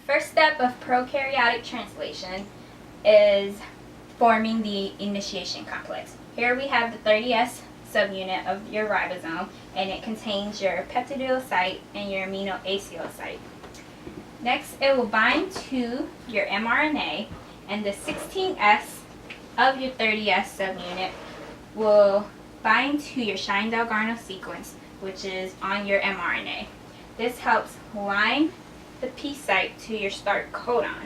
first step of prokaryotic translation is forming the initiation complex. Here we have the 30S subunit of your ribosome, and it contains your peptidyl site and your amino acyl site. Next, it will bind to your mRNA, and the 16S of your 30S subunit will bind to your Shine-Dalgarno sequence, which is on your mRNA. This helps line the P site to your start codon.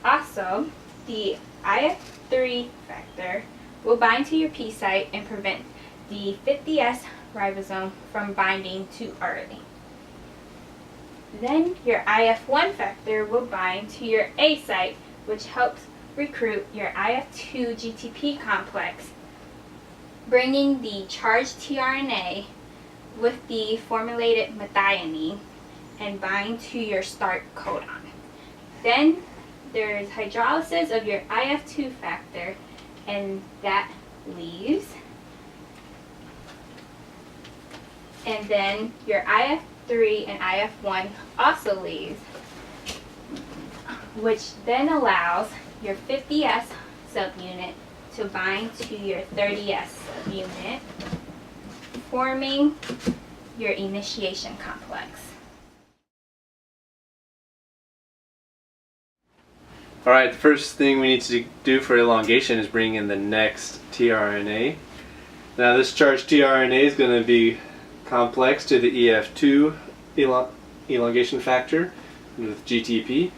Also, the IF3 factor will bind to your P site and prevent the 50S ribosome from binding too early. Then your IF1 factor will bind to your A site, which helps recruit your IF2 GTP complex, bringing the charged tRNA with the formulated methionine and bind to your start codon. Then there's hydrolysis of your IF2 factor, and that leaves. And then your IF3 and IF1 also leaves, which then allows your 50S subunit to bind to your 30S subunit, forming your initiation complex. Alright, the first thing we need to do for elongation is bring in the next tRNA. Now this charged tRNA is going to be complex to the EF2 elongation factor with GTP.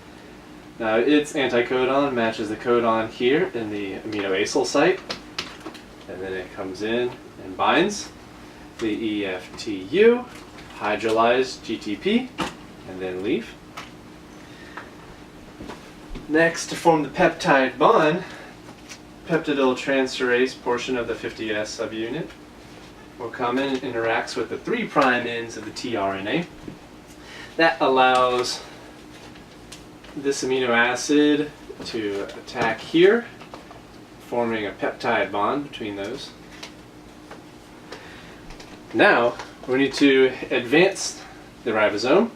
Now its anticodon matches the codon here in the amino acyl site, and then it comes in and binds the EFTU, hydrolyzed GTP, and then leave. Next, to form the peptide bond, peptidyl transferase portion of the 50S subunit will come in and interacts with the 3' ends of the tRNA. That allows this amino acid to attack here, forming a peptide bond between those. Now, we need to advance the ribosome,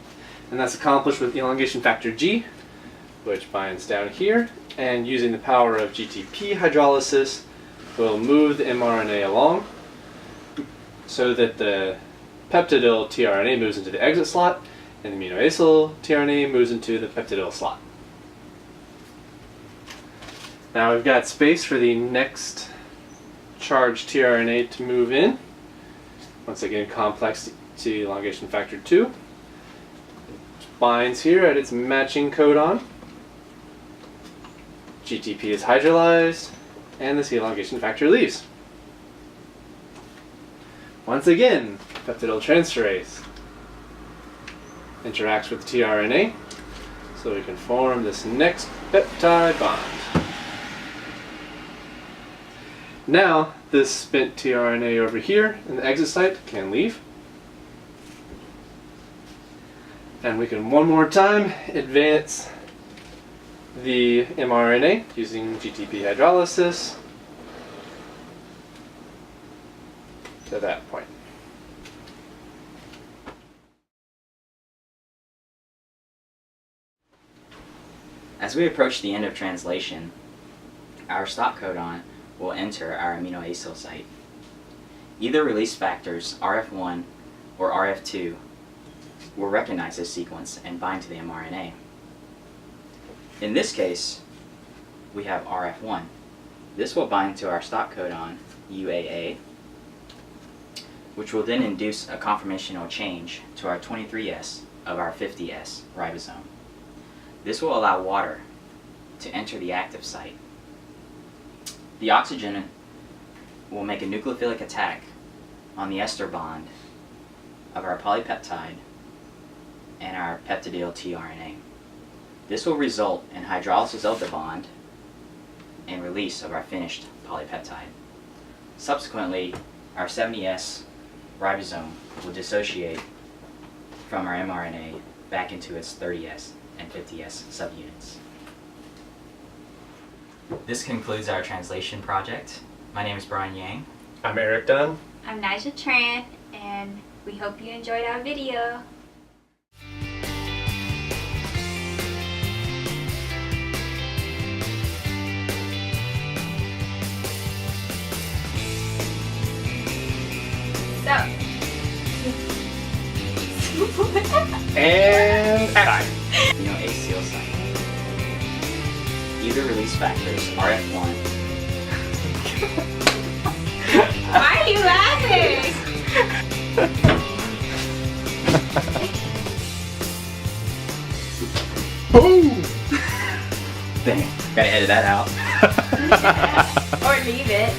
and that's accomplished with elongation factor G, which binds down here, and using the power of GTP hydrolysis, we'll move the mRNA along so that the peptidyl tRNA moves into the exit slot and the amino acyl tRNA moves into the peptidyl slot. Now we've got space for the next charged tRNA to move in. Once again, complex to elongation factor 2. It binds here at its matching codon. GTP is hydrolyzed, and this elongation factor leaves. Once again, peptidyl transferase interacts with the tRNA, so we can form this next peptide bond. Now, this spent tRNA over here in the exit site can leave. And we can one more time advance the mRNA using GTP hydrolysis to that point. As we approach the end of translation, our stop codon will enter our amino acyl site. Either release factors RF1 or RF2 will recognize this sequence and bind to the mRNA. In this case, we have RF1. This will bind to our stop codon UAA, which will then induce a conformational change to our 23S of our 50S ribosome. This will allow water to enter the active site. The oxygen will make a nucleophilic attack on the ester bond of our polypeptide and our peptidyl tRNA. This will result in hydrolysis of the bond and release of our finished polypeptide. Subsequently, our 70S ribosome will dissociate from our mRNA back into its 30S and 50S subunits. This concludes our translation project. My name is Brian Yang. I'm Eric Dunn. I'm Nigel Tran, and we hope you enjoyed our video. And action. Aminoacyl site. Either release factors RF1. Why are you laughing? Boom! Dang, gotta edit that out. Or leave it.